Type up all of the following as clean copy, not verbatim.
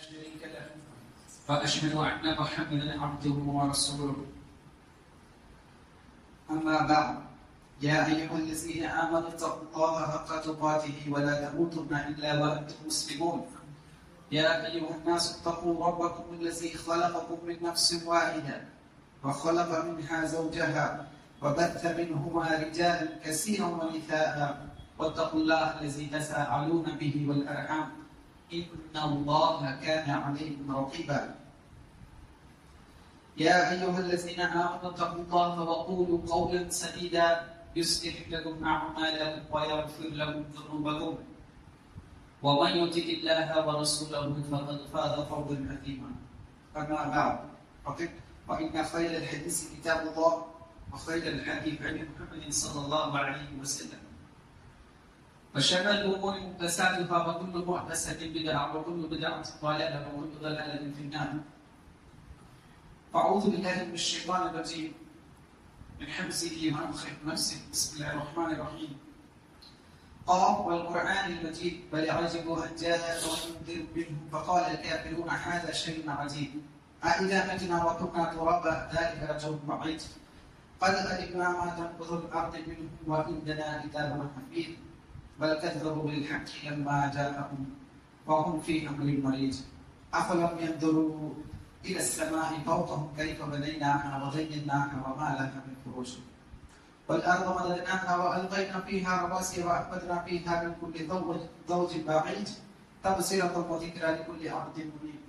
شريك له وأشهد أن محمدا عبده ورسوله. أما بعد، يا أيها الذين آمنوا اتقوا الله حق تقاته ولا تموتن إلا وأنتم مسلمون. يا أيها الناس اتقوا ربكم الذي خلقكم من نفس واحدة وخلق منها زوجها وبث منهما رجالا كثيرا ونساء واتقوا الله الذي تساءلون به والأرحام إن الله كان عليكم رقيبا. يا أيها الذين آمنوا اتقوا الله وقولوا قولا سديدا يصلح لكم أعمالكم ويغفر لكم ذنوبكم ومن يطع الله ورسوله فقد فاز فوزا عظيما. أما بعد، فإن خير الحديث كتاب الله وخير الحديث عن محمد صلى الله عليه وسلم وشر الأمور محدثاتها وكل محدثة بدعة وكل بدعة ضلالة وكل ضلالة في النار. أعوذ بالله من الشيطان الرجيم من حمزه ونفخه. بسم الله الرحمن الرحيم. قاف والقرآن المجيد بل عجبوا أن جاءهم منذر منهم فقال الكافرون هذا شيء عجيب أإذا متنا وكنا ترابا ذلك رجل بعيد قد علمنا ما تنقض الأرض منهم وعندنا كتاب حفيظ بل كذبوا بالحق لما جاءهم وهم في أمر مريج أفلم ينظروا إلى السماء فوقهم كيف بنيناها وزيناها وما لها من فروج والأرض مددناها وألقينا فيها رواسي وأنبتنا فيها من كل زوج بعيد تبصرة وذكرى لكل عبد منيب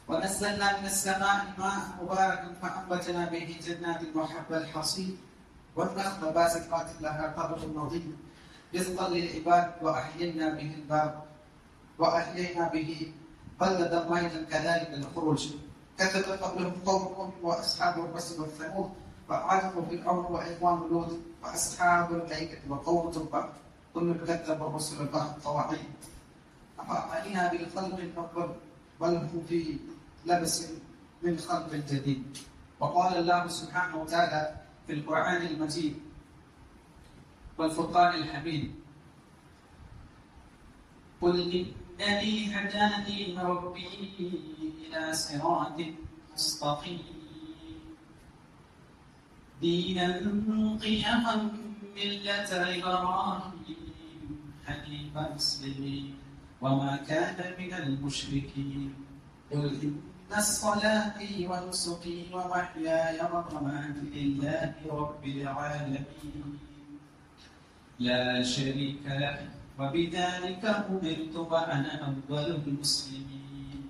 ونزلنا من السماء ماء مباركا فأنبتنا به جنات وحب الحصيد والنخل باسقات لها طلع نضيد رزقا للعباد وأحيينا به بلدا ميتا كذلك الخروج كذب قبلهم قوم نوح وأصحاب الرس والثمود وعاد فرعون وإخوان لوط وأصحاب الأيكة وقوم تبع كل كذب الرسل بالطواعين أفأعينا بالخلق الأكبر بل هم في لبس من خلق جديد. وقال الله سبحانه وتعالى في القرآن المجيد والفرقان الحميد قل إنني هداني ربي إلى صراط مستقيم دينا قيما ملة إبراهيم حنيفا مسلمين وما كان من المشركين قل إن صلاتي ونسكي ومحياي ومماتي لله رب العالمين لا شريك له وبذلك أمرت وأنا أول المسلمين.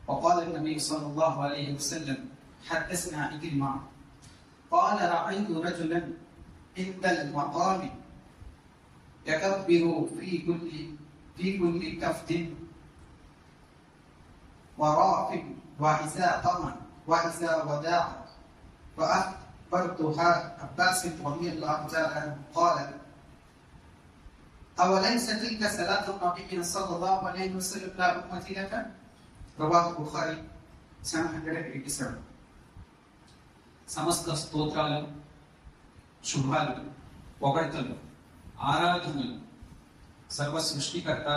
وقال النبي صلى الله عليه وسلم حدثنا إكرمة قال رأيت رجلا عند المقام يكبر في كل كفت ورافع وإذا قمن وإذا وداع فأخبرتها عباس رضي الله تعالى عنه قال أوليس تلك صلاة النبي صلى الله عليه وسلم لا أمتي لك؟ رواه البخاري 787. సమస్త స్తోత్రాలు శుభాలు పొగడ్తలు ఆరాధనలు సర్వ సృష్టికర్త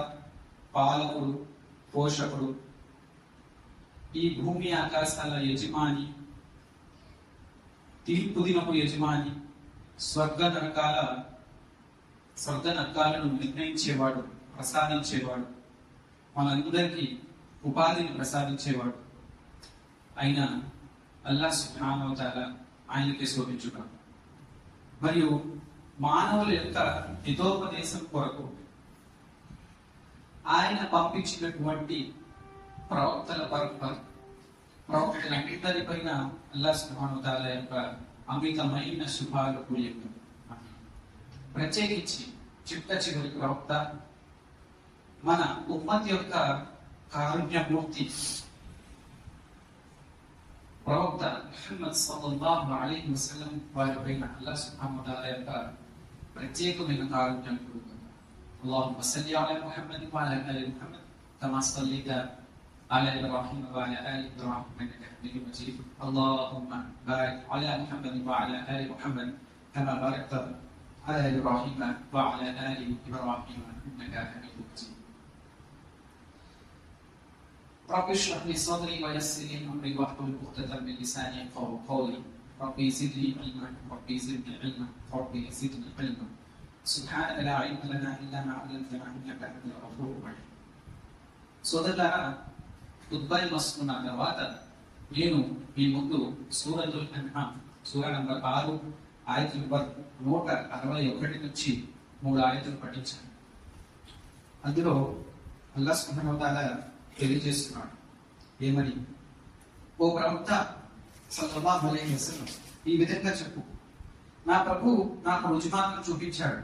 పాలకుడు పోషకుడు ఈ భూమి ఆకాశాల యజమాని తీర్పు దినపు యజమాని స్వర్గ నరకాలను నిర్ణయించేవాడు ప్రసాదించేవాడు మనందరికీ ఉపాధిని ప్రసాదించేవాడు అయిన అల్లాహ్ సుబ్హానహు వ తఆలా ఆయనకే శోభించుట మరియు మానవుల యొక్క హితోపదేశం కొరకు ఆయన పంపించినటువంటి ప్రవక్తలందరిపైన అల్లాహ్ సుబ్హానహు వ తఆలా యొక్క అమితమైన శుభాలు కూలిక. ప్రత్యేకించి చిట్ట చివరి ప్రవక్త మన ఉమ్మత్ యొక్క కారుణ్యమూర్తి ప్రవక్త ముహమ్మద్ సల్లల్లాహు అలైహి వసల్లం వారిపైన అల్లాహ్ సుబ్హానహు వ తఆలా యొక్క ప్రత్యేకమైన కారుణ్యం కూలిక. اللهم صل على محمد وعلى آل محمد كما صليت على إبراهيم وعلى آل إبراهيم إنك حميد مجيد. اللهم بارك على محمد وعلى آل محمد كما باركت على إبراهيم وعلى آل إبراهيم إنك حميد مجيد. رب اشرح لي صدري ويسر لي امري واحلل عقدة من لساني يفقهوا قولي ربي زدني علما ربي زدني علما ربي زدني علما سبحانك لا علم لنا الا ما علمتنا انك انت الغفور الرحيم. సోదరులారా, ఖుత్బా మస్తున్న తర్వాత నేను మీ ముందు సూరతుల్ అన్ఆమ్ సూరా నంబర్ 6 ఆయత నంబర్ 161 నుంచి 3 ఆయతులు పఠించాను. అందులో అల్లాహ్ సుబ్హానహు వ తఆలా తెలియజేస్తున్నాడు ఏమని, ఓ ప్రవక్త సల్లల్లాహు అలైహి వసల్లం, ఈ విధంగా చెప్పు, నా ప్రభు నాకు రుజుమార్గం చూపించాడు.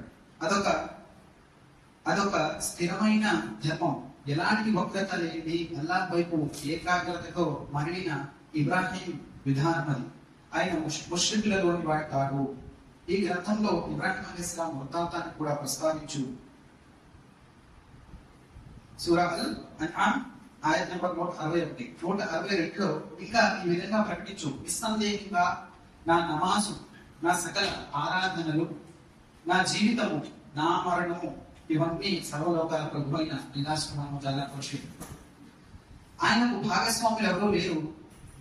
అదొక స్థిరమైన జపం, ఎలాంటి వక్రత లేని అల్లాహ్ వైపు ఏకాగ్రతతో మరలిన ఇబ్రాహీం విధానం అది. ఆయన ముష్రికులలోని వాడు కాదు. ఈ గ్రంథంలో ఇబ్రాహీం అలైహిస్సలాం వృత్తాంతాన్ని కూడా ప్రస్తావించు. సూరా అల్ అన్ఆమ్ ఆయత నంబర్ 161 162లో ఇంకా ఈ విధంగా ప్రకటించు, నిస్సందేహంగా నా నమాజు, నా సకల ఆరాధనలు, నా జీవితము, నా మరణము ఇవన్నీ సర్వలోకాల ప్రభు అయిన అల్లాహ్ సుబ్హానహు వ తఆలా కృషి. ఆయనకు భాగస్వాములు ఎవరూ లేరు.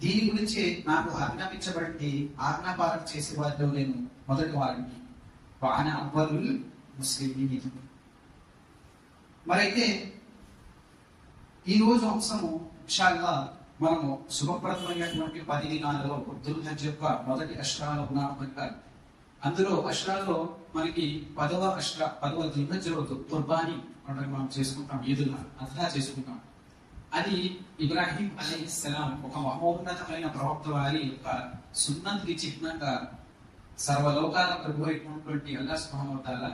దీని గురించి నాకు ఆజ్ఞాపించబడి ఆజ్ఞాపాలన చేసే వారిలో నేను మొదటి వారిని. వాన అవ్వలుల్ ముస్లిమీన్. మరైతే ఈ రోజు అంశము ఇన్షాల్లా మనము శుభప్రదమైనటువంటి 10 దినాలలో దుల్హజ్ యొక్క మొదటి అష్రాలు ఉన్నాము కనుక అందులో అష్రాల్లో మనకి 10వ దుల్హజ్ రోజు కుర్బానీ మనం చేసుకుంటాం, ఈదుల్ అద్హా చేసుకుంటాం. అది ఇబ్రాహీం అలైహిస్సలాం ఒక మహోన్నతమైన ప్రవక్త వారి యొక్క సున్నతికి చిహ్నంగా సర్వలోకాల ప్రభు అయినటువంటి అల్లాహ్ సుబ్హానహు వ తఆలా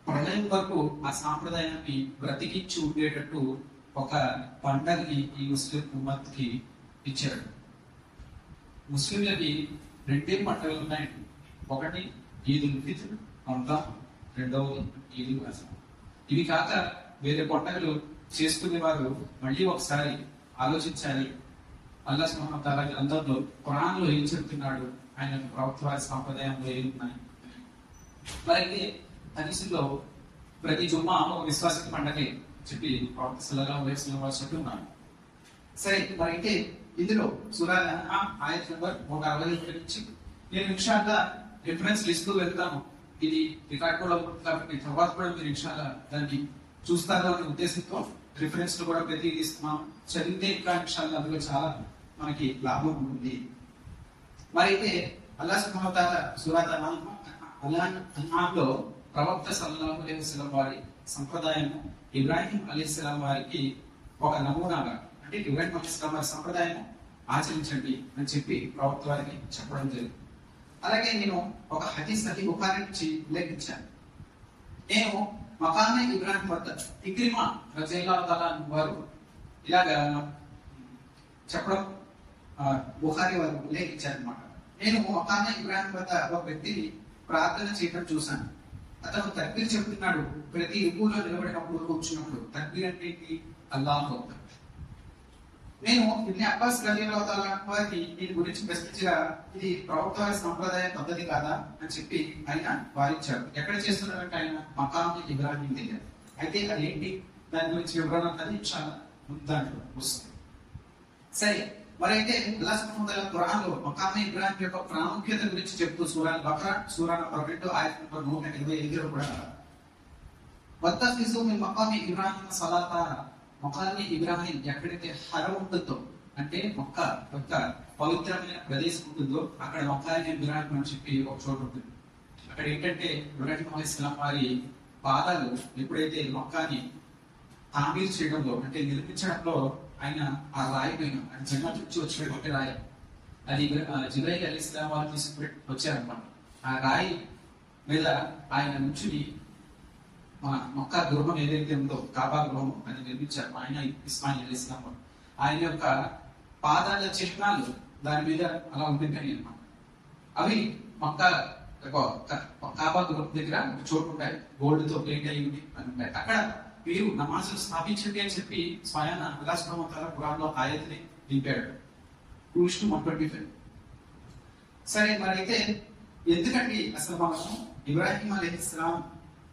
ప్రళయం వరకు ఆ సాంప్రదాయాన్ని బ్రతికించి ఉండేటట్టు ఒక పండగని ఈ ముస్లిం ఉమ్మత్కి ఇచ్చాడు. ముస్లింలకి 2 పండుగలు ఉన్నాయండి. ఒకటి ఈదుల్ ఫిత్ర్, రంజాన్, రెండవది ఈదుల్ అజ్హా. ఇవి కాక వేరే పండుగలు చేసుకునే వారు మళ్ళీ ఒకసారి ఆలోచించాలి. అల్లాహ్ సుబ్హానహు వ తఆలా గ్రంథంలో ఖురాన్లో ఏం చెప్తున్నాడు, ఆయన ప్రవక్త వారి సాంప్రదాయంలో ఏమున్నాయి. మరి హదీసుల్లో ప్రతి జుమ్మా ఒక విశ్వాసకి పండగే చెప్పి ప్రవక్త సల్లల్లాహు అలైహి వసల్లం వారు చెప్తున్నారు. సరే, మరి అయితే ఇందులో సూరా అన్ఆమ్ ఆయత నంబర్ 161 నుంచి నేను ఇన్షాల్లా రిఫరెన్స్ లిస్ట్ వెళ్తాను. ఇది రికార్డ్ కూడా ఉంటుంది కాబట్టి తర్వాత కూడా మీరు ఇన్షాల్లా దాన్ని చూస్తారు అనే ఉద్దేశంతో రిఫరెన్స్ లో కూడా ప్రతి ఇస్తున్నాం. చదివితే ఇంకా ఇన్షాల్లా అందులో చాలా మనకి లాభం ఉంటుంది. మరి అయితే అల్లాహ్ సుబ్హానహు వ తఆలా సూరా అన్ఆమ్లో ప్రవక్త సల్లల్లాహు అలైహి వసల్లం వారి సంప్రదాయం ఇబ్రాహీం అలైహిస్సలాం వారికి ఒక నమూనాగా, అంటే ఇబ్రాహీం అలైహిస్సలాం వారి సంప్రదాయం ఆచరించండి అని చెప్పి ప్రవక్త వారికి చెప్పడం జరిగింది. అలాగే నేను ఒక హదీస్ సహీహ్ బుఖారీ నుంచి ఉల్లేఖించాను. నేను మకామే ఇబ్రాహీం వద్ద ఇక్రిమా రజీయల్లాహు తఆలా వారు ఇలాగా చెప్పడం బుఖారీ వారు ఉల్లేఖించారనమాట. నేను మకామే ఇబ్రాహీం వద్ద ఒక వ్యక్తిని ప్రార్థన చేయడం చూశాను. అతను తక్బీర్ చెప్తున్నాడు. ప్రతి రుకులో నిలబడినప్పుడు, కూర్చున్నప్పుడు తక్బీర్ అంటే అల్లాహు అక్బర్. నేను ఇబ్న్ అబ్బాస్ రలియల్లాహు తఆలా వారికి దీని గురించి ప్రశ్నించగా ఇది ప్రవక్త వారి సంప్రదాయ పద్ధతి కాదా అని చెప్పి ఆయన వారించారు. ఎక్కడ చేస్తున్నారంటే ఆయన మకామ్ ఇబ్రాహీం దగ్గర. అయితే అదేంటి, దాని గురించి వివరణ అన్నది చాలా దాంట్లో వస్తుంది. సరే, మరి అయితే అల్లాహ్ సుబ్హానహు వ తఆలా ఖురాన్లో మకామ్ ఇబ్రాహీం యొక్క ప్రాముఖ్యత గురించి చెప్తూ సూరా బకరా సూరా నంబర్ 2 ఆయత నంబర్ 125లో కూడా వత్తఖిజు మిన్ మకామి ఇబ్రాహీం సలాత, మకామి ఇబ్రాహీం ఎక్కడైతే హరం ఉంటుందో, అంటే మొక్క యొక్క పవిత్రమైన ప్రదేశం ఉంటుందో అక్కడ మకామి ఇబ్రాహీం అని చెప్పి ఒక చోటు ఉంటుంది. అక్కడ ఏంటంటే ఇబ్రాహీం అలైహిస్సలాం వారి పాదాలు ఎప్పుడైతే మొక్కాని తామీర్ చేయడంలో, అంటే నిర్మించడంలో ఆయన ఆ రాయి పైన ఆయన జన్నత్ నుంచి వచ్చినటువంటి రాయి, అది జిబ్రాయిల్ అలైహిస్సలాం వారు తీసుకుని వచ్చారనమాట. ఆ రాయి మీద ఆయన నుంచుని మన మక్కా గృహం ఏదైతే ఉందో కాబా గృహం అది నిర్మించారు ఆయన ఇస్మాయిల్ అలైహిస్సలాం వారు. ఆయన యొక్క పాదాల చిహ్నాలు దాని మీద అలా ఉండిపోయాయి అన్నమాట. అవి మక్కా కాబా గృహం దగ్గర ఒక చోటు ఉంటాయి, గోల్డ్ తో పెయింట్ అయ్యి అని ఉంటాయి. అక్కడ మీరు నమాజులు స్థాపించండి అని చెప్పి స్వయాన అల్లాహ్ సుబ్హానహు వ తఆలా ఖురాన్లో ఆయతని దింపాడు 2:125. సరే, మరి అయితే ఎందుకండి అసలు మనము ఇబ్రాహీం అలైహిస్సలాం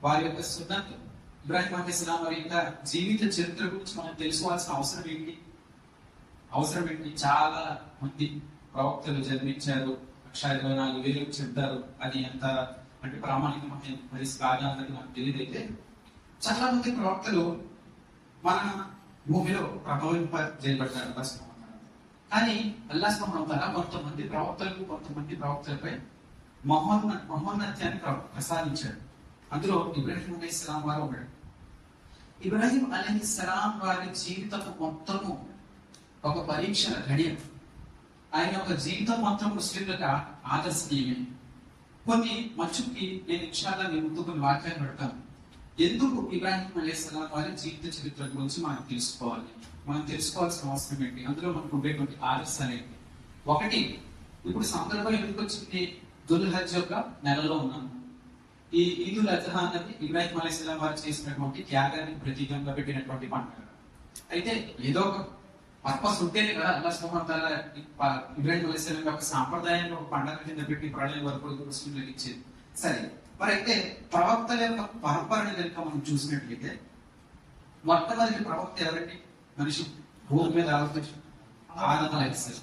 వారి యొక్క సున్నత్, ఇబ్రాహీం అలైహిస్సలాం వారి యొక్క జీవిత చరిత్ర గురించి మనం తెలుసుకోవాల్సిన అవసరం ఏంటి? అవసరం ఏంటి? చాలా మంది ప్రవక్తలు జన్మించారు, 1,24,000 చెప్తారు. అది ఎంత అంటే ప్రామాణికమైన పరిస్థితి కాదా అన్నది నాకు తెలియదైతే చాలా మంది ప్రవక్తలు మన భూమిలో ప్రభావింపజేయబడ్డారు అల్లాహ్ సుబ్హానహు వ తఆలా. కానీ అల్లాహ్ సుబ్హానహు వ తఆలా కొంతమంది ప్రవక్తలపై మహోన్నత్యాన్ని ప్రసాదించాడు. అందులో ఇబ్రాహీం అలైహిస్సలాం వారు ఒకడు. ఇబ్రాహీం అలైహిస్సలాం వారి జీవితం మొత్తము ఒక పరీక్ష ఘడియ. ఆయన యొక్క జీవితం మొత్తం ముస్లింలకు ఆదర్శనీయమే. కొన్ని మచ్చుకి నేను ఇన్షాల్లా మీ ముందు కొన్ని వాక్యాలు పెడతాను. ఎందుకు ఇబ్రాహీం అలైహిస్సలాం వారి జీవిత చరిత్ర గురించి మనం తెలుసుకోవాలి, మనం తెలుసుకోవాల్సిన అవసరం ఏంటి, అందులో మనకు ఉండేటువంటి ఆదర్శాలు ఏంటి? ఒకటి, ఇప్పుడు సందర్భం ఎందుకు వచ్చింది? దుల్హజ్ యొక్క నెలలో ఉన్నాము. ఈ ఈదుల్ అజహా అన్నది ఇబ్రాహీం అలైహిస్సలాం వారు చేసినటువంటి త్యాగాన్ని ప్రతీకంగా పెట్టినటువంటి పండుగ. అయితే ఏదో ఒక పర్పస్ ఉంటేనే కదా అల్లాహ్ సుబ్హానహు వ తఆలా ఇబ్రాహీం అలైహిస్సలాం యొక్క సాంప్రదాయాన్ని ఒక పండుగ కింద పెట్టి ప్రళయం వరకు ముస్లింలకు ఇచ్చేది. సరే, మరి అయితే ప్రవక్తల యొక్క పరంపరను కనుక మనం చూసినట్లయితే మొట్టమొదటి ప్రవక్త ఎవరండి? మనిషి భూమి మీద ఆదం అలైహిస్సలాం.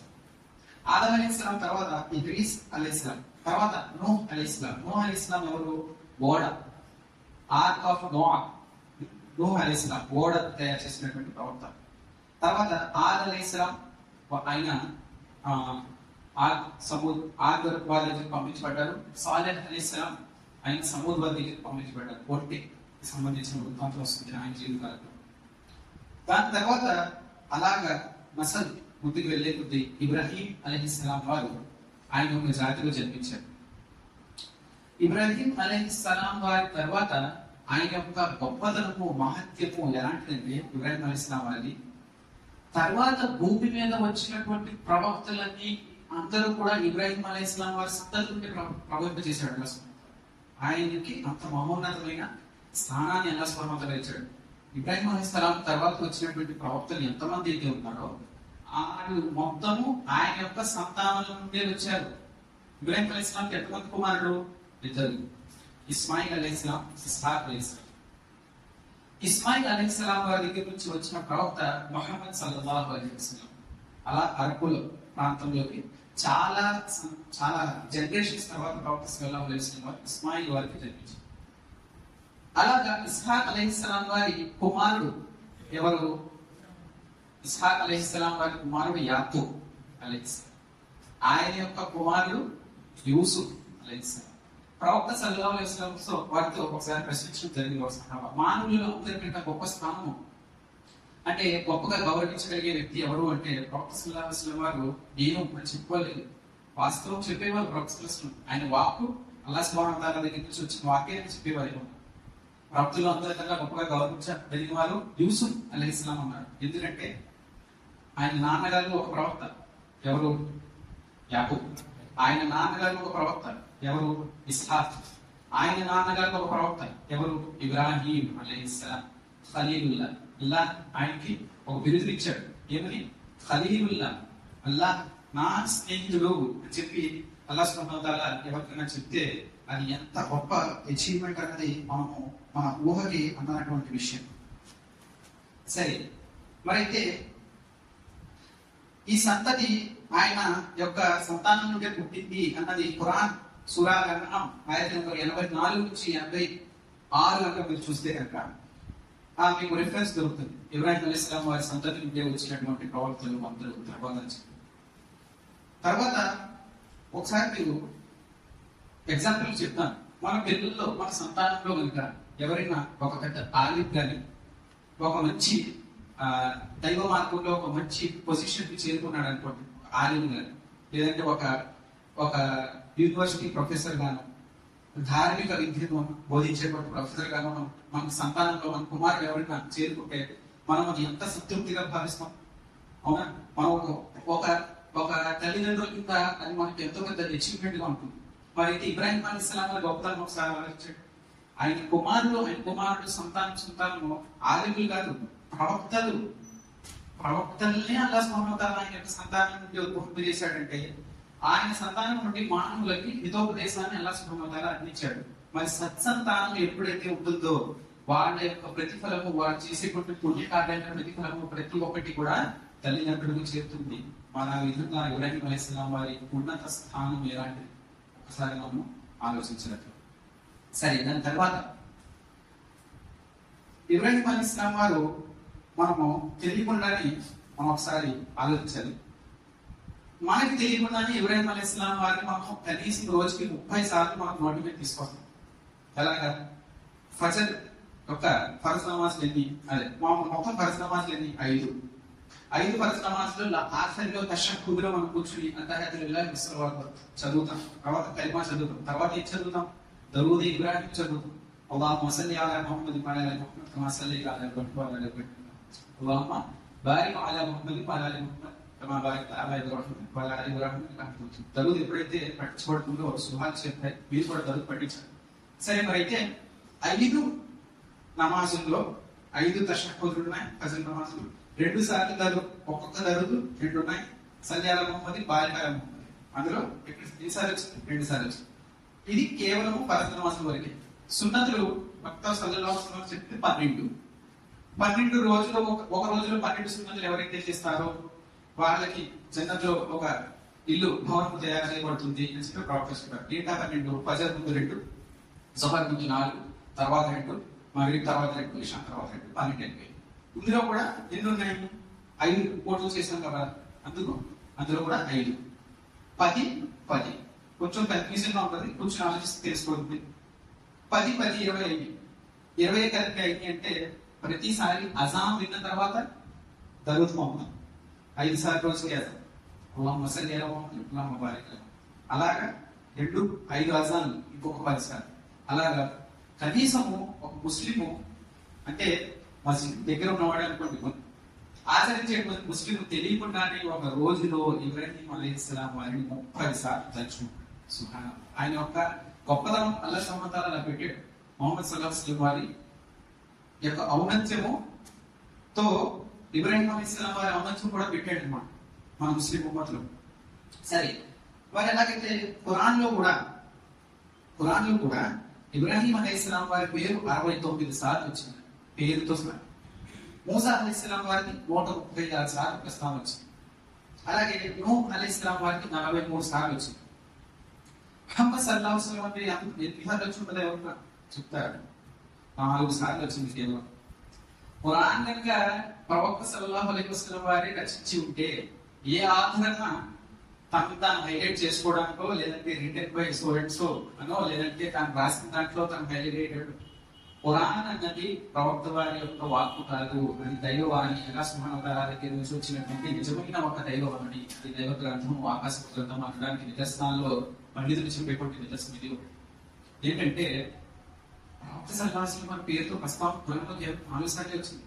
ఆదం అలైహిస్సలాం తర్వాత ఇద్రీస్ అలైహిస్సలాం, తర్వాత నూహ్ అలైహిస్సలాం. నూహ్ అలైహిస్సలాం ఎవరు? ఓడ, ఆర్క్ ఆఫ్ నోహ్. నూహ్ అలైహిస్సలాం ఓడ తయారు చేసినటువంటి ప్రవక్త. తర్వాత ఆద్ అలైహిస్సలాం, ఆయన సమూద్ ఆద్ వారి దగ్గరికి పంపించబడ్డారు. సాలిహ్ అలైహిస్సలాం ఆయన సమూద్ వారి దగ్గరికి పంపించబడ్డారు. ఒంటి సంబంధించిన వృత్తాంతం వస్తుంది ఆయన జీవితాలకు. దాని తర్వాత అలాగా మసల్ ముందుకు వెళ్లే కొద్దీ ఇబ్రాహీం అలైహిస్సలాం వారు ఆయన ఒక జాతిలో జన్మించారు. ఇబ్రాహీం అలైహిస్సలాం వారి తర్వాత ఆయన యొక్క గొప్పతనము మహత్యము ఎలాంటిదంటే ఇబ్రాహీం అలైహిస్సలాం వారి తర్వాత భూమి మీద వచ్చినటువంటి ప్రవక్తలన్నీ అందరూ కూడా ఇబ్రాహీం అలైహిస్సలాం వారి సంతతి నుండి ప్రవహింపజేశాడు. ఆయనకి అంత మహోన్నతమైన స్థానాన్ని అల్లాహ్ సుబ్హానహు వ తఆలా ఇచ్చాడు. ఇబ్రాహీం అలైహిస్సలాం తర్వాత వచ్చినటువంటి ప్రవక్తలు ఎంతమంది అయితే ఉన్నారో వాళ్ళు మొత్తము ఆయన యొక్క సంతానం నుండి వచ్చారు. ఇబ్రాహీం అలైహిస్సలాంకి ఎంతమంది కుమారుడు? 2. ఇస్మాయిల్ అలైహిస్సలాం, ఇస్హాక్ అలైహిస్సలాం. ఇస్మాయిల్ అలైహిస్సలాం వారి దగ్గర నుంచి వచ్చిన ప్రవక్త ముహమ్మద్ సల్లల్లాహు అలైహి వసల్లం. అలా అరకుల ప్రాంతంలోకి చాలా జనరేషన్స్ తర్వాత ప్రవక్త సల్లల్లాహు అలైహి వసల్లం వారు ఇస్మాయిల్ వారికి జన్మించారు. అలాగా ఇస్హాక్ అలైహిస్సలాం వారి కుమారుడు ఎవరు? ఇస్హాక్ అలైహిస్సలాం వారి కుమారుడు యాకూబ్ అలైహిస్సలాం. ఆయన యొక్క కుమారుడు యూసుఫ్ అలైహిస్సలాం. ప్రవక్త సల్లల్లాహు అలైహి వసల్లం వారితో ఒకసారి ప్రశ్నించడం జరిగింది. ఒక సహాబా, మానవులలో అందరికంటే గొప్ప స్థానము అంటే గొప్పగా గౌరవించగలిగే వ్యక్తి ఎవరు అంటే ప్రవక్త సల్లల్లాహు అలైహి వసల్లం వారు నేను అని చెప్పుకోలేదు. వాస్తవం చెప్పేవారు ప్రవక్త సల్లల్లాహు అలైహి వసల్లం. ఆయన వాక్కు అల్లాహ్ సుబ్హానహు వ తఆలా దగ్గర నుంచి వచ్చిన వాక్యాన్ని చెప్పేవారు. ప్రవక్తలు అందరికన్నా గొప్పగా గౌరవించగలిగిన వారు యూసుఫ్ అలైహిస్సలాం అన్నారు. ఎందుకంటే ఆయన నాన్నగారు ఒక ప్రవక్త, ఎవరు? యాకూబ్. ఆయన నాన్నగారు ఒక ప్రవక్త, ఎవరు? ఇస్హాక్. ఆయన నాన్నగారు ఒక ప్రవక్త, ఎవరు? ఇబ్రాహీం అలైహిస్సలాం. ఖలీలుల్లా. అల్లాహ్ ఆయనకి ఒక బిరుదు ఇచ్చాడు. ఏమని? ఖలీలుల్లా. అల్లాహ్ నా స్నేహితుడు అని చెప్పి అల్లాహ్ సుబ్హానహు వ తఆలా ఎవరికైనా చెప్తే అది ఎంత గొప్ప అచీవ్మెంట్ అనేది మన ఊహకి అందనటువంటి విషయం. సరే, మరైతే ఈ సంతతి ఆయన యొక్క సంతానం నుండి పుట్టింది అన్నది ఖురాన్ సూరా అన్అమ్ ఆయత నంబర్ 84 నుంచి 86 కనుక మీరు చూస్తే కనుక మీకు రిఫరెన్స్ దొరుకుతుంది. ఇబ్రాహీం అలైహిస్సలాం వారి సంతతి నుండి వచ్చినటువంటి ప్రవక్తలు అందరూ తర్వాత ఒకసారి మీరు ఎగ్జాంపుల్ చెప్తాను. మన పిల్లల్లో మన సంతానంలో కనుక ఎవరైనా ఒక పెద్ద ఆలిమ్ కానీ ఒక మంచి దైవ మార్గంలో ఒక మంచి పొజిషన్ కి చేరుకున్నాడు అనుకోండి, ఆలిమ్ గాను లేదంటే ఒక యూనివర్సిటీ ప్రొఫెసర్ గాను ధార్మిక విద్యను బోధించేటువంటి ప్రొఫెసర్ గాను మన సంతానంలో మన కుమారుడు ఎవరైనా చేరుకుంటే మనం అది ఎంత సంతృప్తిగా భావిస్తాం. అవునా? మనం ఒక తల్లిదండ్రుల కింద అది మనకి ఎంతో పెద్ద అచీవ్మెంట్ గా ఉంటుంది. మరి ఇబ్రాహీం అలైహిస్సలాం గారి గొప్పతనం ఒకసారి ఆలోచించండి. ఆయన కుమారుడు సంతానము ఆలిములు కాదు, ప్రవక్తల్ని అల్లాహ్ సుబ్హానహు వ తఆలా ఆయన యొక్క సంతానం నుండి ఉత్పత్తి చేశాడంటే ఆయన సంతానం నుండి మానవులకి హితోపదేశాన్ని అల్లాహ్ సుబ్హానహు వ తఆలా అందించాడు. మరి సత్సంతానం ఎప్పుడైతే ఉంటుందో వాళ్ళ యొక్క ప్రతిఫలము, వారు చేసేటువంటి పుణ్య కార్యాల ప్రతిఫలము ప్రతి ఒక్కటి కూడా తల్లిదండ్రులకు చేరుతుంది. మన విధంగా ఇబ్రాహీం అలైహిస్సలాం వారి ఉన్నత స్థానం ఎలాంటిది ఒకసారి మనం ఆలోచించినట్లు. సరే, దాని తర్వాత ఇబ్రాహీం అలైహిస్సలాం వారు మనము తెలియకుండానే మనం ఒకసారి ఆలోచించాలి. మనకి తెలియకుండానే ఇబ్రాహీం అలైహిస్సలాం వారిని మనం కనీసం రోజుకి 30 సార్లు మనం నోటి మీద తీసుకొస్తాం. ఎలాగా? ఫజర్ యొక్క ఫరజ్ నమాజులు ఎన్ని? అదే మొత్తం ఫరజ్ నమాజులు ఎన్ని? 5 ఫరజ్ నమాజులు ఆఖరిలో తషహుద్లో మనం కూర్చుని అత్తహియ్యతులిల్లాహి వస్సలవాతు చదువుతాం. తర్వాత కలిమా చదువుతాం. తర్వాత ఏం చదువుతాం? దరూద్ ఇబ్రాహీం చదువుతాం. అల్లాహుమ్మ సల్లి అలా ముహమ్మద్ వఅలా ఆలి ముహమ్మద్ కమా సల్లైత అలా ఇబ్రాహీం వఅలా ఆలి ఇబ్రాహీం. అల్లాహుమ్మ బారిక్ అలా ముహమ్మద్ వఅలా ఆలి ముహమ్మద్ కమా బారక్త అలా ఇబ్రాహీం వఅలా ఆలి ఇబ్రాహీం. దరూద్ ఎప్పుడైతే పట్టించుకోవడంలో సుహాలు చెప్పాయి, మీరు కూడా దరూద్ పట్టించాలి. సరే, మరి అయితే 5 నమాజుల్లో 5 తషహుదులు ఉన్నాయి. ఫజర్ నమాజులు 2 సార్లు దరూద్, ఒక్కొక్క దరూద్ 2 ఉన్నాయి. సల్లి అలా ముహమ్మద్ బారిక్ అలా ముహమ్మద్, అందులో ఎన్నిసార్లు వచ్చింది? 2 సార్లు వచ్చింది. ఇది కేవలం ఫరజ్ నమాజుల వరకే. సున్నతులు ప్రవక్త సల్లల్లాహు అలైహి వసల్లం చెప్తే 12 రోజులు, ఒక రోజులో 12 సున్నతులు ఎవరైతే చేస్తారో వాళ్ళకి జన్నతులో ఒక ఇల్లు భవనం తయారు చేయబడుతుంది అని చెప్పి ప్రవక్త చెప్పారు. ఏంటా 12? ఫజర్ ముందు 2, జహర్ ముందు 4, తర్వాత 2, మగ్రిబ్ తర్వాత 2, ఇషా తర్వాత 2, 12. ఇందులో కూడా ఎన్ని ఉన్నాయి? 5 కోట్లు చేసాం కదా, అందులో కూడా 5, 10, 10. కొంచెం కన్ఫ్యూజన్ గా ఉంటుంది, కొంచెం ఆలోచిస్తే తెలుసుకోండి. 10, 10, 20 అయింది. 20 కరెక్ట్ అయింది అంటే ప్రతిసారి అజాం విన్న తర్వాత దరూద్ పంపుతాం. 5 సార్లు రోజుకి అజాం, అల్లాహుమ్మ సల్లి అలా ముహమ్మద్ అల్లాహుమ్మ బారిక్ అలా. అలాగా 5 అజాన్లు, ఇంకొక 10 సార్లు. అలాగా కనీసము ఒక ముస్లిము అంటే మస్జిద్ దగ్గర ఉన్నవాడు అనుకోండి, ఆచరించే ముస్లిం తెలియకుండానే ఒక రోజులో ఇబ్రాహీం అలైహిస్సలాం వారిని 30 సార్లు తలుచుకుంటాడు. సుబ్హానల్లాహ్. ఆయన యొక్క గొప్పదనం అల్లాహ్ సుబ్హానహు వ తఆలా అలా పెట్టాడు. ముహమ్మద్ సల్లల్లాహు అలైహి వసల్లం వారి యొక్క ఔన్నత్యముతో ఇబ్రాహీం అలైహిస్సలాం వారి ఔన్నత్యం కూడా పెట్టాడు అన్నమాట మన ముస్లిం ఉమ్మత్లో. సరే, మరి ఎలాగైతే ఖురాన్లో కూడా ఇబ్రాహీం అలైహిస్సలాం వారి పేరు 69 సార్లు వచ్చింది, పేరుతో సహా. మూసా అలైహిస్సలాం వారికి 136 సార్లు ప్రస్తావన వచ్చింది. అలాగే నూహ్ అలైహిస్సలాం వారికి 43 సార్లు వచ్చింది. ముహమ్మద్ సల్లల్లాహు అలైహి వసల్లం అంటే ఎన్నిసార్లు వచ్చి ఉంటుందో ఎవరు చెప్తారు? 4 సార్లు వచ్చింది కేవలం. ఖురాన్ కనుక ప్రవక్త సల్లల్లాహు అలైహి వసల్లం వారి రచించి ఉంటే ఏ ఆధారంగా తాను హైలైట్ చేసుకోవడానికో, లేదంటే written by so and so అనో, లేదంటే తాను రాసిన దాంట్లో తను హైలైటెడ్ ఖురాన్ అన్నది ప్రవక్త వారి యొక్క వాక్కు కాదు, అది దైవవాణి. అల్లాహ్ సుబ్హానహు వ తఆలా దగ్గర నుంచి వచ్చినటువంటి నిజమైన ఒక దైవవాణి, అది దైవ గ్రంథం, ఆకాశ గ్రంథం అనడానికి నిదర్శనాల్లో పండితులు చెప్పేటువంటి నిదర్శనం ఇది. ఏంటంటే ప్రవక్త సల్లల్లాహు అలైహి వసల్లం పేరుతో ప్రస్తావన ఖురాన్లో 4 సార్లు వచ్చింది.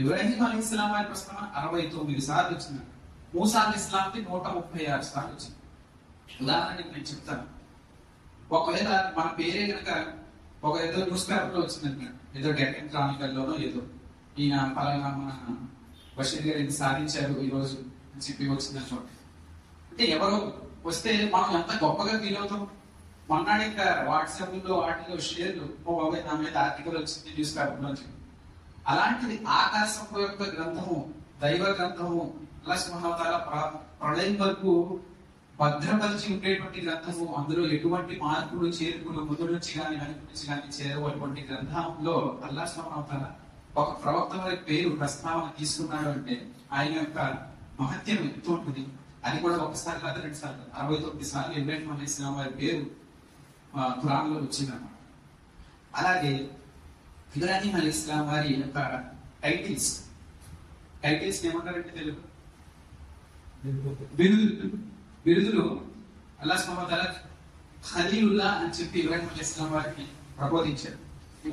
ఇబ్రాహీం అలైహిస్సలాం వారి ప్రస్తావన 69 సార్లు వచ్చింది. మూసా అలైహిస్సలాంకి 136 సార్లు వచ్చింది. ఉదాహరణకి నేను చెప్తాను. ఒకవేళ మన పేరే కనుక ఒక ఏదో న్యూస్ పేపర్ లో వచ్చిందంట, ఏదో డెక్కన్ క్రానికల్లోనో ఏదో ఈయన పలానా మన బషీర్ గారు ఇది సాధించారు ఈ రోజు అని చెప్పి వచ్చిందని చూడండి. అంటే ఎవరో వస్తే మనం ఎంత గొప్పగా ఫీల్ అవుతాం. మొన్నటి ఇంకా వాట్సాప్ లో వాటిలో షేర్లు, ఓ బాబాయ్ నా మీద ఆర్టికల్ వచ్చింది న్యూస్ పేపర్ లో. అలాంటిది ఆకాశం యొక్క గ్రంథము, దైవ గ్రంథము, అల్లాహ్ సుబ్హానహు వ తఆలా ప్రళయం వరకు భద్రపరిచి ఉండేటువంటి గ్రంథము. అందులో ఎటువంటి మార్పులు చేర్పులు ముందు నుంచి కానీ వెనక నుంచి కానీ చేరవటువంటి గ్రంథంలో అల్లాహ్ సుబ్హానహు వ తఆలా ఒక ప్రవక్త వారి పేరు ప్రస్తావన తీసుకున్నాడు అంటే ఆయన యొక్క మహత్యం ఎంతో ఉంటుంది. అది కూడా ఒకసారి కాదు, 2 సార్లు 69 సార్లు ఇబ్రాహీం అలైహిస్సలాం వారి పేరు ఖురాన్లో వచ్చిందన్నమాట. అలాగే ఇబ్రాహీం అలైహిస్సలాం వారి యొక్క టైటిల్స్ ఏమంటారంటే తెలుగు బిరుదులు అల్లాహ్ సుబ్హానహు వ తఆలా ఖలీలుల్లా అని చెప్పి ఇబ్రాహీం అలైహిస్సలాం వారికి ప్రబోధించారు.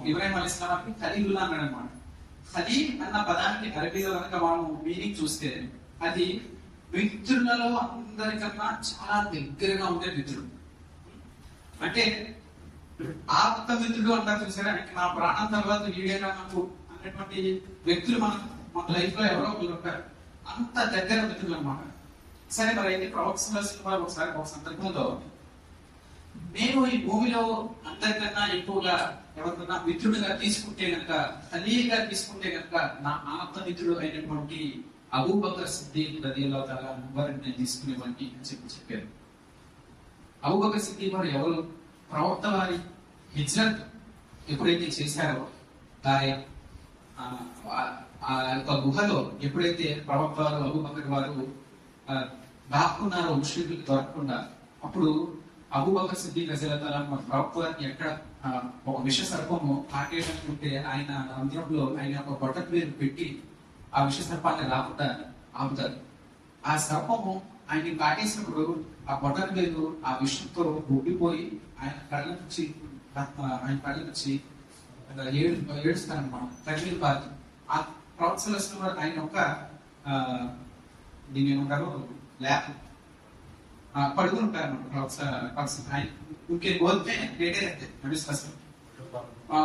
ఇబ్రాహీం అలైహిస్సలాం వారికి ఖలీలుల్లా అన్నాడు అన్నమాట. ఖలీల్ అన్న పదానికి అరబీలో కనుక మనం మీనింగ్ చూస్తే అది మిత్రులలో అందరికన్నా చాలా దగ్గరగా ఉండే మిత్రుడు. అంటే ఆప్త మిత్రుడు అంటారు చూసారా, నా ప్రాణం తర్వాత వీడేనా నాకు అన్నటువంటి వ్యక్తులు మన లైఫ్ లో ఎవరో ఒకరు ఉంటారు. అంత దగ్గర మిత్రులు అన్నమాట. సరే, మరి అయితే ప్రవక్త ఒకసారి ఒక సందర్భంలో నేను ఈ భూమిలో అందరికన్నా ఎక్కువగా ఎవరికన్నా మిత్రుడిగా తీసుకుంటే కనుక, ఖలీల్గా తీసుకుంటే కనుక నా ఆప్త మిత్రుడు అయినటువంటి అబూబకర్ సిద్దీక్ రలియల్లాహు తఆలా వారిని నేను తీసుకునేవాడిని అని చెప్పారు. అబూబకర్ సిద్దీక్ వారు ఎవరు? ప్రవక్త వారి హిజ్రత్ ఎప్పుడైతే చేశారో ఆ యొక్క గుహలో ఎప్పుడైతే ప్రవక్త వారు అబూబకర్ వారు దాక్కున్నారో ముష్రికులకు దొరకకుండా, అప్పుడు అబూబకర్ సిద్దీక్ రలియల్లాహు తఆలా ప్రవక్త వారిని ఎక్కడ ఒక విష సర్పము కాటేటనుకుంటే ఆయన రంధ్రంలో ఆయన ఒక బొట్టకు వేలు పెట్టి ఆ విష సర్పాన్ని రాకుండా ఆపుతారు. ఆ సర్పము ఆయన్ని కాటేసినప్పుడు ఆ బొట్టకు వేలు ఆ విషంతో ఉబ్బిపోయి ఆయన కళ్ళ నుంచి ఏడుస్తారనమాట. కన్నీరు కాదు. ఆ ప్రవక్త ఆయన ఒక దీని ఏమంటారు లేక పడుకుంటారు ప్రవక్త ఆయన ఇంకే గోల్పే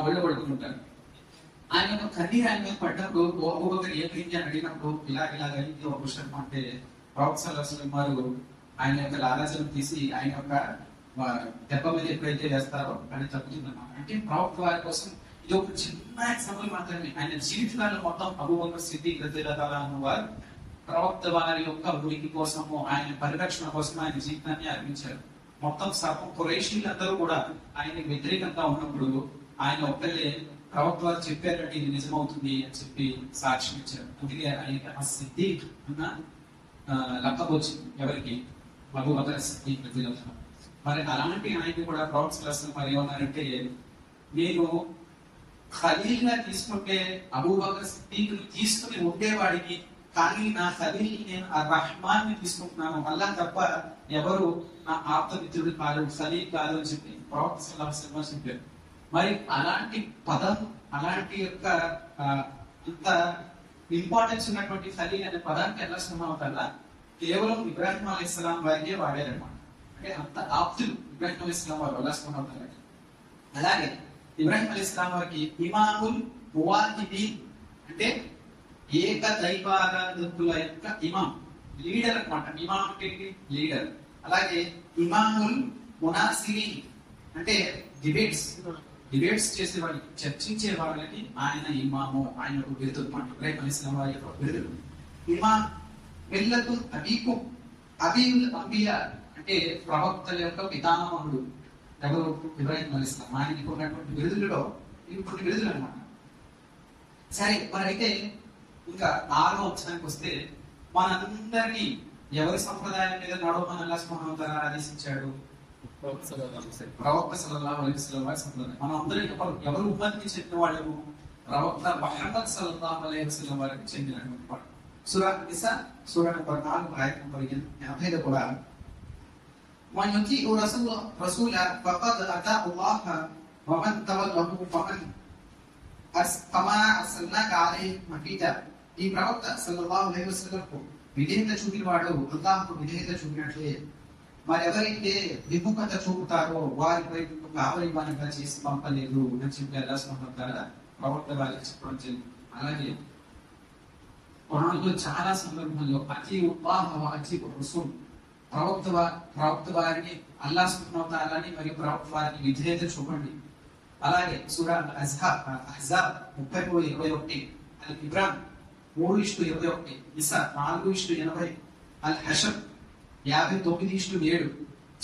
ఒళ్ళు పడుకుంటారు. ఆయన యొక్క కన్నీరు ఆయన మీద పడ్డప్పుడు ఒక్కొక్కరు ఏమైంది అని అడిగినప్పుడు ఇలాగైంది ఒక విషయం అంటే ప్రవక్త వారు ఆయన యొక్క లాలాజలం తీసి ఆయన యొక్క దెబ్బ మీద ఎప్పుడైతే వేస్తారో అది తగ్గుతుందన్నమాట. అంటే ప్రవక్త వారి కోసం ఇది ఒక చిన్న ఎగ్జాంపుల్ మాత్రమే. ఆయన జీవితాలు మొత్తం అబూబకర్ సిద్దీక్ రలియల్లాహు తఆలా వారు ప్రవక్త వారి యొక్క ఉనికి కోసము, ఆయన పరిరక్షణ కోసం ఆయన జీవితాన్ని అర్పించారు. మొత్తం సర్వం ఖురైషీలందరూ కూడా ఆయన వ్యతిరేకంగా ఉన్నప్పుడు ఆయన ఒక్కళ్ళే ప్రవక్త వారు చెప్పారంటే ఇది నిజమవుతుంది అని చెప్పి సాక్ష్యం ఇచ్చారు. అందుకే ఆయన సిద్దీక్ అన్న లక్కబ్ వచ్చింది ఎవరికి? అబూబకర్ సిద్దీక్ రలియల్లాహు తఆలా. మరి అలాంటి ఆయన్ని కూడా ప్రవక్త మరి ఏమన్నారంటే, నేను ఖలీల్ గా తీసుకుంటే అబూబకర్ సిద్దీక్ తీసుకుని ఉండేవాడిని, కానీ నా ఖలీల్ నేను ఆ రహ్మాన్ ని తీసుకుంటున్నాను, అల్లాహ్ తప్ప ఎవరు నా ఆప్త మిత్రుడు కాదు, ఖలీల్ కాదు అని చెప్పి ప్రవక్త సల్లల్లాహు అలైహి వసల్లం చెప్పారు. మరి అలాంటి పదం, అలాంటి యొక్క అంత ఇంపార్టెన్స్ ఉన్నటువంటి ఖలీల్ అనే పదానికి అల్లాహ్ సుబ్హానహు వ తఆలా కేవలం ఇబ్రాహిం అలైహిస్సలాం వారికే వాడారన్నమాట. అంటే అంత ఆప్తులు ఇబ్రాహిం అలైహిస్సలాం వారు అల్లాహ్ సుబ్హానహు వ తఆలా. అలాగే ఇబ్రాహిం అలైహిస్సలాం వారికి ఇమాముల్ మువాహిదీన్ అంటే ఏక దైవారాధకుల యొక్క ఇమాం, లీడర్ అన్నమాట. ఇమాం అంటే లీడర్. అలాగే ఇమాముల్ మునాసిరీన్ అంటే డిబేట్స్ చేసే వాళ్ళకి, చర్చించే వాళ్ళకి ఆయన ఇమాము, ఆయన ఒక బిరుదు అన్నమాట. ఇబ్రాహిం అలైహిస్సలాం వారి యొక్క బిరుదు ఇమాం. మిల్లతు అబీకుం, అబీల్ అంబియా అంటే ప్రవక్తల యొక్క పితామహుడు ఎవరు? ఇబ్రాహిం అలైహిస్సలాం. ఆయనకి ఉన్నటువంటి బిరుదులలో ఇవి కొన్ని బిరుదులు అన్నమాట. సరే, మరి అయితే ఇంకా 6వ వచనానికి వస్తే, మనందరినీ ఎవరి సంప్రదాయం మీద నడవమని అల్లాహ్ సుబ్హానహు వ తఆలా ఆదేశించాడు? ప్రవక్త సల్లల్లాహు అలైహి వసల్లం వారి సంప్రదాయం. మనం అందరం ఎవరు ఉమ్మతికి చెందిన వాళ్ళము? ప్రవక్త ముహమ్మద్ సల్లల్లాహు అలైహి వసల్లం వారికి చెందినటువంటి వాడు. సూరా నిసా సూరా నంబర్ 4 ఆయత నంబర్ 80 కూడా మన్ యుతీఉ రసూల ఫఖద్ అతాఅల్లాహ వమన్ తవల్లహు ఫమన్ కమా అర్సల్నాక అలైహిం హఫీజా. ఈ ప్రవక్త సల్లల్లాహు అలైహి వసల్లంకు విధేయత చూపిన వాడు అల్లాహ్కు విధేయత చూపినట్లే, మరి ఎవరైతే విముఖత చూపుతారో వారిపై ఆవరిమానంగా చేసి పంపలేదు అని చెప్పి అల్లాహ్ సుబ్హానహు వ తఆలా ప్రవక్త వారికి చెప్పడం జరిగింది. అలాగే ఖురాన్లో చాలా సందర్భాల్లో అతీఉల్లాహ వ అతీఉర్ రసూల్, ప్రవక్త వారిని అల్లాహ్ సుబ్హానహు వ తఆలాని మరియు ప్రవక్త వారిని విధేయత చూపండి. అలాగే సూరా అహ్జాబ్ 30:21, అల్ ఇమ్రాన్ 3:21, నిసా 4:80, అల్ హషర్ 59:7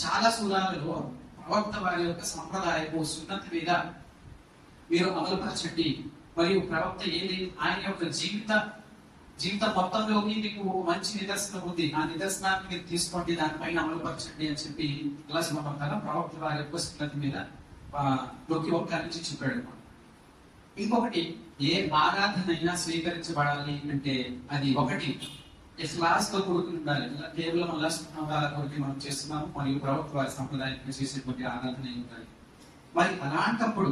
చాలా సూరాలలో ప్రవక్త వారి యొక్క సంప్రదాయము, సున్నత్ మీద మీరు అమలుపరచండి. మరియు ప్రవక్త ఏది ఆయన యొక్క జీవితం మొత్తంలోకి మీకు మంచి నిదర్శనం ఉంది, ఆ నిదర్శనాన్ని మీరు తీసుకోండి, దానిపైన అమలుపరచండి అని చెప్పి అల్లాహ్ సుబ్హానహు వ తఆలా ప్రవక్త వారి యొక్క సున్నత్ మీద ప్రతి ఒక్కరికి చెప్పాడు. ఇంకొకటి, ఏ ఆరాధన అయినా స్వీకరించబడాలి అంటే అది ఒకటి ఇఖ్లాస్ తో కూడుకుని ఉండాలి. కేవలం అల్లాహ్ సుబ్హానహు వ తఆలా కొరకు మనం చేస్తున్నాము మరియు ప్రవక్త వారి సంప్రదాయాన్ని చేసేటువంటి ఆరాధన ఉండాలి. మరి అలాంటప్పుడు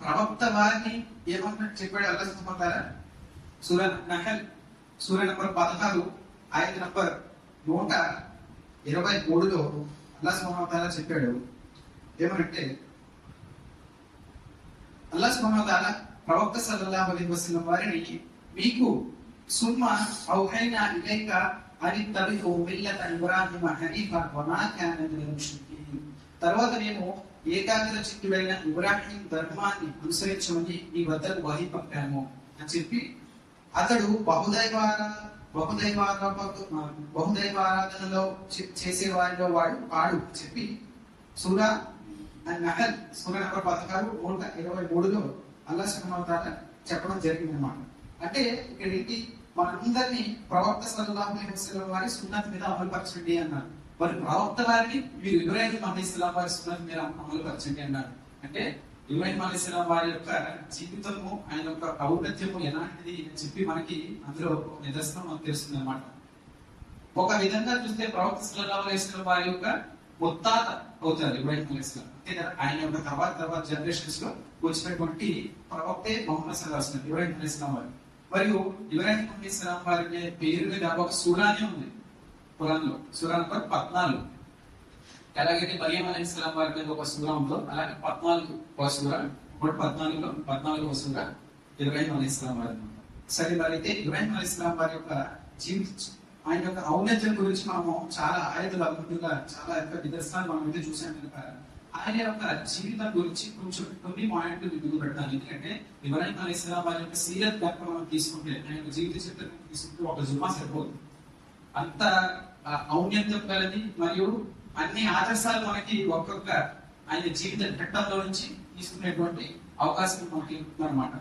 ప్రవక్త వారిని ఏమన్నా చెప్పాడు అల్లాహ్ సుబ్హానహు వ తఆలా? సూరా నహల్ సూరా నంబర్ 16 ఆయత నంబర్ 123లో అల్లాహ్ సుబ్హానహు వ తఆలా చెప్పాడు ఏమంటే, అల్లాహ్ సుబ్హానహు వ తఆలా ప్రవక్త సల్లల్లాహు అలైహి వసల్లం వారిని మీకు సుమ్మా ఔహైనా ఇలైక అనిత్తబిఉ మిల్లత ఇబ్రాహీమ హనీఫా వమా కాన మినల్ ముష్రికీన్. తర్వాత నేను ఏకాగ్ర చిత్తుడైన ఇబ్రాహీం ధర్మాన్ని అనుసరించమని మీ వద్దకు వహీ పంపాము అని చెప్పి అతడు బహుదైవారాధనలో చేసే వారిలో వాడు చెప్పి సూరా నహల్ సూరా నంబర్ 16:123లో అల్లాహ్ సుబ్హానహు వ తఆలా చెప్పడం జరిగింది అన్నమాట. అంటే ఇక్కడ ఏంటి, మనందరినీ ప్రవక్త సల్లల్లాహు అలైహి వసల్లం వారి సున్నత్ మీద అమలుపరచండి అన్నారు. మరి ప్రవక్త వారిని మీరు ఇబ్రాహీం అలైహిస్సలాం వారి సున్నత్ మీద అమలుపరచండి అన్నారు. అంటే ఇబ్రాహీం అలైహిస్సలాం వారి యొక్క జీవితము, ఆయన యొక్క ఔన్నత్యము ఎలాంటిది అని చెప్పి మనకి అందులో నిదర్శనం మనకు తెలుస్తుంది అన్నమాట. ఒక విధంగా చూస్తే ప్రవక్త సల్లల్లాహు అలైహి వసల్లం వారి యొక్క ముత్తాత అవుతారు ఇబ్రాహీం అలైహిస్సలాం. అంతే కదా, ఆయన యొక్క తర్వాత జనరేషన్స్ లో వచ్చినటువంటి ప్రవక్తే మొహమ్మద్ సల్లల్లాహు అలైహి వసల్లం ఇబ్రాహీం అలైహిస్సలాం వారు. మరియు ఇబ్రాహీం అలైహిస్సలాం వారి పేరు మీద ఒక సూరానే ఉంది ఖురాన్లో, సూరా నంబర్ 14. అలాగే మరియం అలైహిస్సలాం వారి మీద ఒక సూరా ఉందో, అలాగే 14 ఒక సూరా, 14 సూరా ఇబ్రాహీం అలైహిస్సలాం వారి. సరే, అయితే ఇబ్రాహీం అలైహిస్సలాం వారి యొక్క జీవితం, ఆయన యొక్క ఔన్నత్యం గురించి మనము చాలా ఆయతులు అద్భుతంగా చాలా యొక్క నిదర్శనాలు మనం అయితే చూసాం కనుక ఆయన యొక్క జీవితం గురించి కొంచెం కొన్ని పాయింట్లు ముందు పెడతాను. ఎందుకంటే ఇబ్రాహీం అలైహిస్సలాం వారి యొక్క సీరత్ కనుక మనం తీసుకుంటే, ఆయన యొక్క జీవిత చరిత్ర తీసుకుంటే ఒక జుమా సరిపోతుంది. అంత ఔన్నత్యం కలిగి మరియు అన్ని ఆదర్శాలు మనకి ఒక్కొక్క ఆయన జీవిత ఘట్టంలో నుంచి తీసుకునేటువంటి అవకాశం మనకి ఉందన్నమాట.